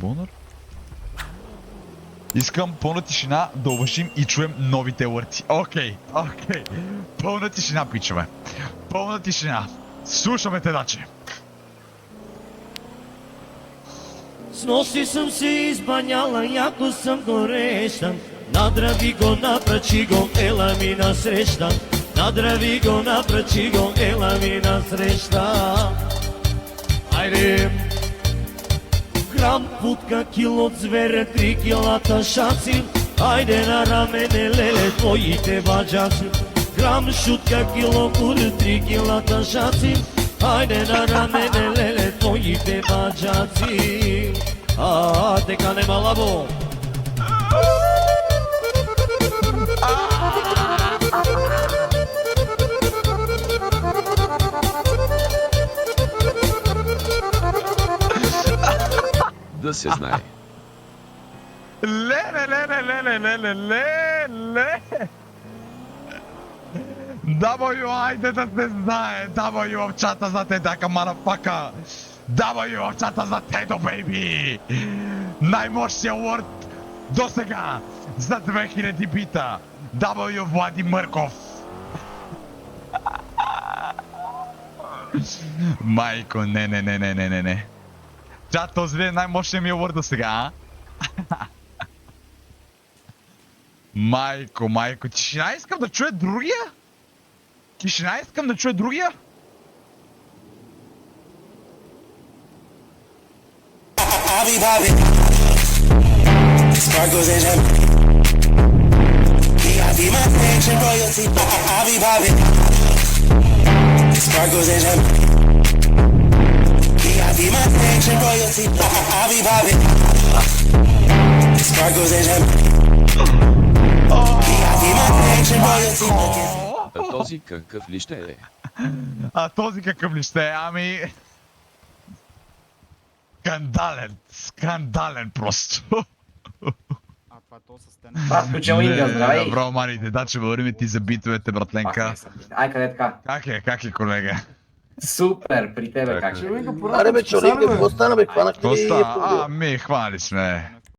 Бонър. Искам пълна тишина да уважим и чуем новите лърти. Окей. Пълна тишина, пичове. Пълна тишина. Слушаме те, даче. С нощи съм се избаняла, яко съм горещан. Надрави го, напрачи го, ела ми насреща. Надрави го, напрачи го, ела ми насреща. Айде! Грам путка, кило звере, 3 килата шаци. Айде на рамене, леле, твоите баджаци. Грам шутка, кило кур, 3 килата шаци. Айде на рамене, леле, твоите баджаци. Дека нема лабо. Да се знае. Ле. W, айде да се знае. W в чата за те, дака марафака. W в чата за Тедо, бейби. Най-мощния лорд до сега за 2000 бита. W Влади Мърков. Майко, не. Чат, този е най-мощният ми лорд до сега, а? Майко, тишина искам да чуя другия? Sparkles and jam. VIP my section royalty. I be vibing. Sparkles and jam. VIP my section royalty. I be vibing. Sparkles and jam. VIP my section royalty. А този какъв ли ще е? Този какъв ли ще е? Ами... Скандален просто. Братко Челинга, здравей! Добро, маните, да, че говорим ти за битовете, братленка. Ай, къде така? Как е, колега? Супер, при тебе как е? Аре бе, Чолинга, какво стана бе? Хванахте ли? Ами, хванали сме.